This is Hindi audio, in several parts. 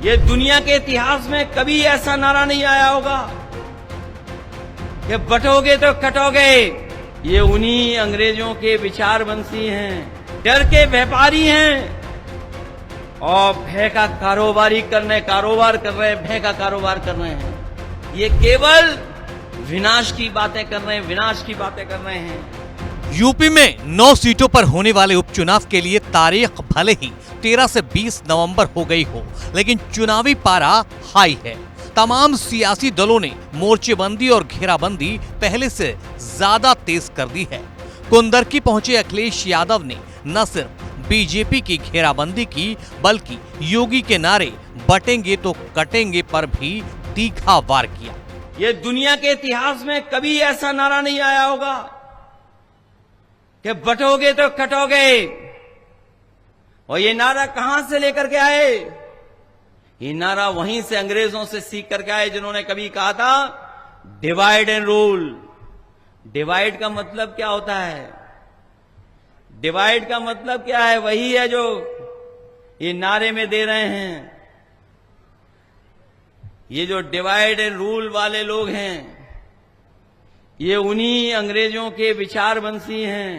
ये दुनिया के इतिहास में कभी ऐसा नारा नहीं आया होगा कि बटोगे तो कटोगे। ये उन्हीं अंग्रेजों के विचारवंशी हैं, डर के व्यापारी हैं और भय का कारोबार कर रहे हैं, भय का कारोबार कर रहे हैं। ये केवल विनाश की बातें कर रहे हैं, विनाश की बातें कर रहे हैं। यूपी में 9 सीटों पर होने वाले उपचुनाव के लिए तारीख भले ही 13 से 20 नवंबर हो गई हो, लेकिन चुनावी पारा हाई है। तमाम सियासी दलों ने मोर्चेबंदी और घेराबंदी पहले से ज्यादा तेज कर दी है। कुंदरकी पहुंचे अखिलेश यादव ने न सिर्फ बीजेपी की घेराबंदी की, बल्कि योगी के नारे बटेंगे तो कटेंगे पर भी तीखा वार किया। ये दुनिया के इतिहास में कभी ऐसा नारा नहीं आया होगा कि बटोगे तो कटोगे। और ये नारा कहां से लेकर के आए? ये नारा वहीं से अंग्रेजों से सीख करके आए, जिन्होंने कभी कहा था डिवाइड एंड रूल। डिवाइड का मतलब क्या होता है? डिवाइड का मतलब क्या है? वही है जो ये नारे में दे रहे हैं। ये जो डिवाइड एंड रूल वाले लोग हैं, ये उन्हीं अंग्रेजों के विचारवंशी हैं,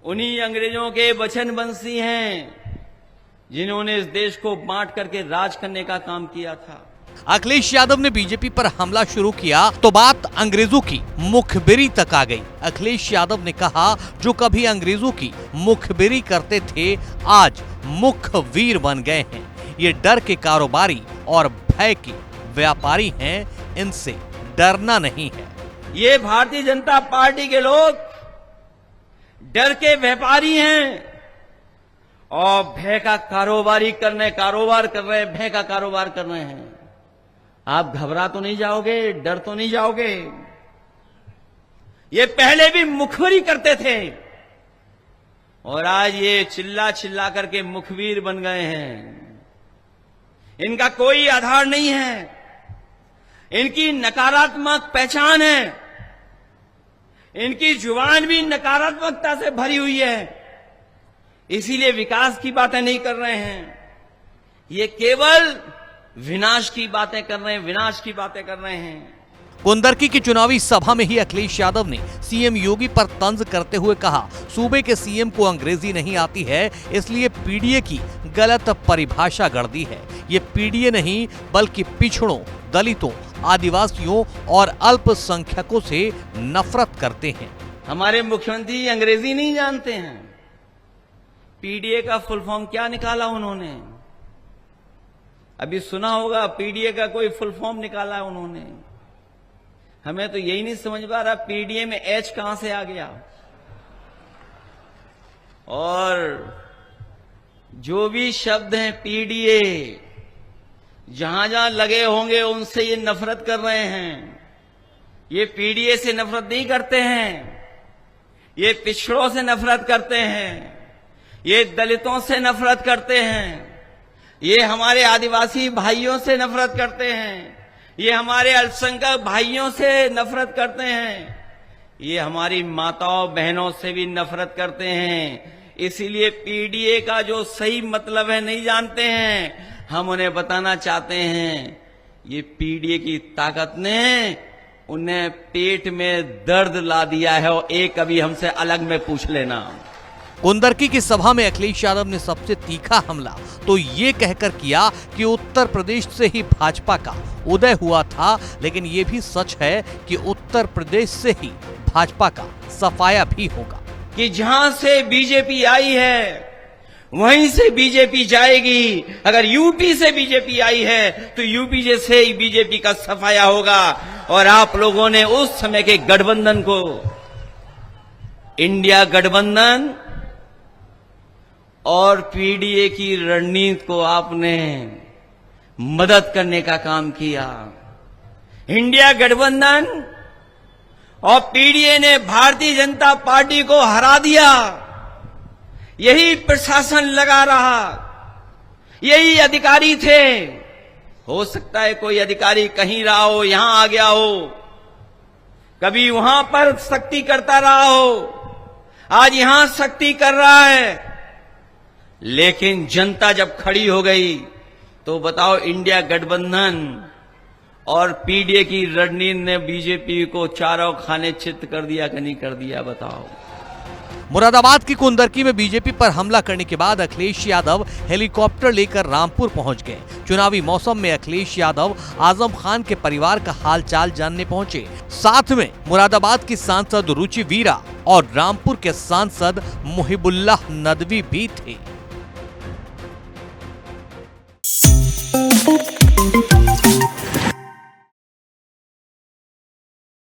उन्हीं अंग्रेजों के वचनवंशी हैं, जिन्होंने इस देश को बांट करके राज करने का काम किया था। अखिलेश यादव ने बीजेपी पर हमला शुरू किया तो बात अंग्रेजों की मुखबिरी तक आ गई। अखिलेश यादव ने कहा, जो कभी अंग्रेजों की मुखबिरी करते थे आज मुखवीर बन गए हैं। ये डर के कारोबारी और भय के व्यापारी हैं, इनसे डरना नहीं है। ये भारतीय जनता पार्टी के लोग डर के व्यापारी हैं और भय का कारोबार कर रहे हैं, भय का कारोबार कर रहे हैं। आप घबरा तो नहीं जाओगे, डर तो नहीं जाओगे। ये पहले भी मुखबिरी करते थे और आज ये चिल्ला चिल्ला करके मुखबिर बन गए हैं। इनका कोई आधार नहीं है, इनकी नकारात्मक पहचान है, इनकी जुबान भी नकारात्मकता से भरी हुई है, इसीलिए विकास की बातें नहीं कर रहे हैं। ये केवल विनाश की बातें कर रहे हैं, विनाश की बातें कर रहे हैं। कुंदरकी की चुनावी सभा में ही अखिलेश यादव ने सीएम योगी पर तंज करते हुए कहा, सूबे के सीएम को अंग्रेजी नहीं आती है, इसलिए पीडीए की गलत परिभाषा गढ़ दी है। ये पीडीए नहीं बल्कि पिछड़ों, दलितों, आदिवासियों और अल्पसंख्यकों से नफरत करते हैं। हमारे मुख्यमंत्री अंग्रेजी नहीं जानते हैं। पीडीए का फुल फॉर्म क्या निकाला उन्होंने? अभी सुना होगा, पीडीए का कोई फुल फॉर्म निकाला है उन्होंने। हमें तो यही नहीं समझ पा रहा पीडीए में एच कहां से आ गया। और जो भी शब्द हैं पीडीए, जहां जहां लगे होंगे उनसे ये नफरत कर रहे हैं। ये पीडीए से नफरत नहीं करते हैं, ये पिछड़ों से नफरत करते हैं, ये दलितों से नफरत करते हैं, ये हमारे आदिवासी भाइयों से नफरत करते हैं, ये हमारे अल्पसंख्यक भाइयों से नफरत करते हैं, ये हमारी माताओं बहनों से भी नफरत करते हैं। इसीलिए पीडीए का जो सही मतलब है नहीं जानते हैं। हम उन्हें बताना चाहते हैं, ये पीडीए की ताकत ने उन्हें पेट में दर्द ला दिया है और एक कभी हमसे अलग में पूछ लेना। कुंदरकी की सभा में अखिलेश यादव ने सबसे तीखा हमला तो ये कहकर किया कि उत्तर प्रदेश से ही भाजपा का उदय हुआ था, लेकिन ये भी सच है कि उत्तर प्रदेश से ही भाजपा का सफाया भी होगा। कि जहां से बीजेपी आई है वहीं से बीजेपी जाएगी। अगर यूपी से बीजेपी आई है तो यूपी से ही बीजेपी का सफाया होगा। और आप लोगों ने उस समय के गठबंधन को, इंडिया गठबंधन और पीडीए की रणनीति को आपने मदद करने का काम किया। इंडिया गठबंधन और पीडीए ने भारतीय जनता पार्टी को हरा दिया। यही प्रशासन लगा रहा, यही अधिकारी थे। हो सकता है कोई अधिकारी कहीं रहा हो, यहां आ गया हो, कभी वहां पर सख्ती करता रहा हो, आज यहां सख्ती कर रहा है। लेकिन जनता जब खड़ी हो गई तो बताओ इंडिया गठबंधन और पीडीए की रणनीति ने बीजेपी को चारों खाने चित्त कर दिया कि नहीं कर दिया, बताओ। मुरादाबाद की कुंदरकी में बीजेपी पर हमला करने के बाद अखिलेश यादव हेलीकॉप्टर लेकर रामपुर पहुंच गए। चुनावी मौसम में अखिलेश यादव आजम खान के परिवार का हालचाल जानने पहुंचे। साथ में मुरादाबाद की सांसद रुचि वीरा और रामपुर के सांसद मुहिबुल्लाह नदवी भी थे।